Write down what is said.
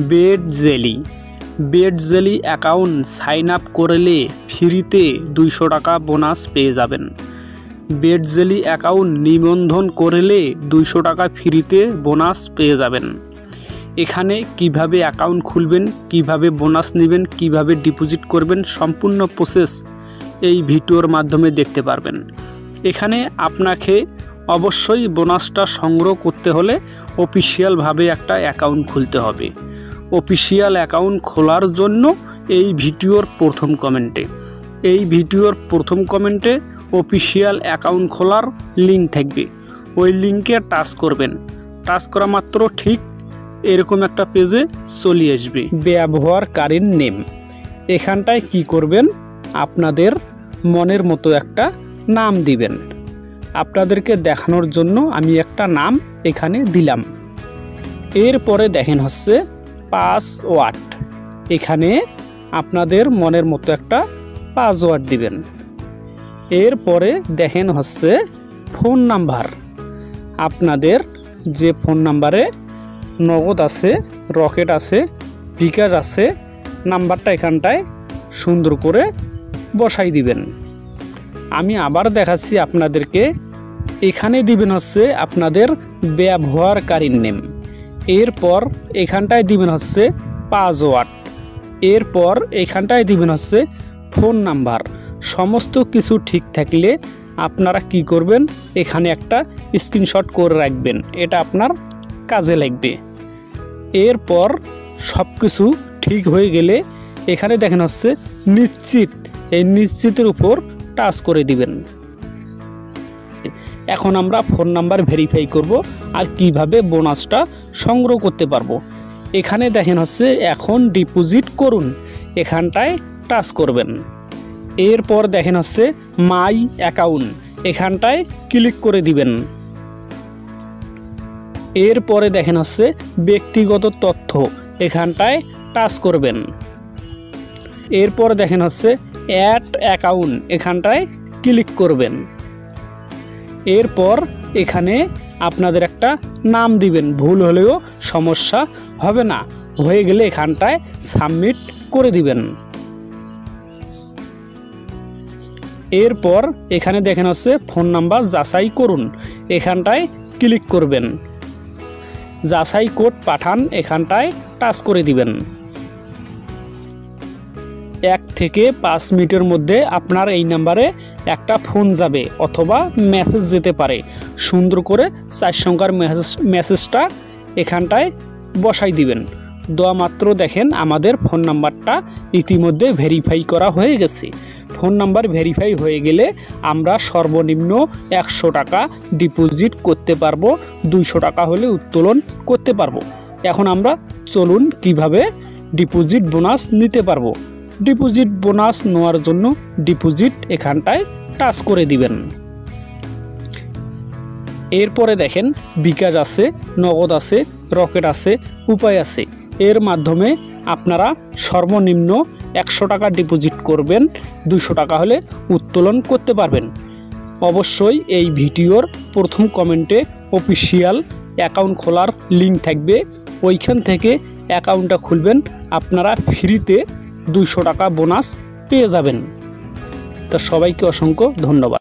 Bed জেলি account sign up করলে ফ্রিতে 200 টাকা বোনাস পেয়ে যাবেন। বেড জেলি অ্যাকাউন্ট নিবন্ধন করলে 200 টাকা ফ্রিতে বোনাস পেয়ে যাবেন। এখানে কিভাবে অ্যাকাউন্ট খুলবেন, কিভাবে বোনাস নেবেন, কিভাবে ডিপোজিট করবেন, সম্পূর্ণ প্রসেস এই ভিডিওর মাধ্যমে দেখতে পারবেন। এখানে আপনাকে অবশ্যই বোনাসটা সংগ্রহ করতে হলে অফিসিয়ালভাবে একটা অ্যাকাউন্ট খুলতে হবে। অফিসিয়াল অ্যাকাউন্ট খোলার জন্য এই ভিডিওর প্রথম কমেন্টে অফিসিয়াল অ্যাকাউন্ট খোলার লিঙ্ক থাকবে। ওই লিঙ্কে টাচ করবেন। টাচ করা মাত্র ঠিক এরকম একটা পেজে চলে আসবে। ব্যবহারকারীর নেম, এখানটায় কি করবেন, আপনাদের মনের মতো একটা নাম দিবেন। আপনাদেরকে দেখানোর জন্য আমি একটা নাম এখানে দিলাম। এরপরে দেখেন হচ্ছে পাসওয়ার্ড, এখানে আপনাদের মনের মতো একটা পাসওয়ার্ড দিবেন। এরপরে দেখেন হচ্ছে ফোন নাম্বার, আপনাদের যে ফোন নাম্বারে নগদ আছে, রকেট আছে, বিকাশ আছে, নাম্বারটা এখানটায় সুন্দর করে বসাই দিবেন। আমি আবার দেখাচ্ছি আপনাদেরকে। এখানে দিবেন হচ্ছে আপনাদের ব্যবহারকারীর নেম। এরপর এখানটায় দিবেন হচ্ছে পাসওয়ার্ড। এরপর এখানটায় দিবেন হচ্ছে ফোন নাম্বার। সমস্ত কিছু ঠিক থাকলে আপনারা কি করবেন, এখানে একটা স্ক্রিনশট করে রাখবেন, এটা আপনার কাজে লাগবে। এরপর সব কিছু ঠিক হয়ে গেলে এখানে দেখেন হচ্ছে নিশ্চিত, এই নিশ্চিতের উপর টাচ করে দিবেন। এখন আমরা ফোন নাম্বার ভেরিফাই করব আর কিভাবে বোনাসটা সংগ্রহ করতে পারবো। এখানে দেখেন হচ্ছে এখন ডিপোজিট করুন, এখানটায় টাচ করবেন। এরপর দেখেন হচ্ছে মাই অ্যাকাউন্ট, এখানটায় ক্লিক করে দিবেন। এরপরে দেখেন হচ্ছে ব্যক্তিগত তথ্য, এখানটায় টাচ করবেন। এরপর দেখেন হচ্ছে অ্যাড অ্যাকাউন্ট, এখানটায় ক্লিক করবেন। এরপর এখানে আপনাদের একটা নাম দিবেন, ভুল হলেও সমস্যা হবে না। হয়ে গেলে এখানটায় সাবমিট করে দিবেন। এরপর এখানে দেখেন হচ্ছে ফোন নাম্বার যাচাই করুন, এখানটায় ক্লিক করবেন। যাচাই কোড পাঠান, এখানটায় টাচ করে দিবেন। 1 থেকে 5 মিনিটের মধ্যে আপনার এই নাম্বারে একটা ফোন যাবে অথবা মেসেজ যেতে পারে। সুন্দর করে 4 সংখ্যার মেসেজটা এখানটায় বসাই দিবেন। দেওয়া মাত্র দেখেন আমাদের ফোন নাম্বারটা ইতিমধ্যে ভেরিফাই করা হয়ে গেছে। ফোন নাম্বার ভেরিফাই হয়ে গেলে আমরা সর্বনিম্ন 100 টাকা ডিপোজিট করতে পারবো, 200 টাকা হলে উত্তোলন করতে পারবো। এখন আমরা চলুন কিভাবে ডিপোজিট বোনাস নিতে পারবো। ডিপোজিট বোনাস নেওয়ার জন্য ডিপোজিট এখানটায় টাচ করে দিবেন। এরপরে দেখেন বিকাশ আছে, নগদ আছে, রকেট আছে, উপায় আছে। এর মাধ্যমে আপনারা সর্বনিম্ন 100 টাকা ডিপোজিট করবেন, 200 টাকা হলে উত্তোলন করতে পারবেন। অবশ্যই এই ভিডিওর প্রথম কমেন্টে অফিসিয়াল অ্যাকাউন্ট খোলার লিঙ্ক থাকবে, ওইখান থেকে অ্যাকাউন্টটা খুলবেন। আপনারা ফ্রিতে 200 টাকা বোনাস পেয়ে যাবেন। তো সবাইকে অসংখ্য ধন্যবাদ।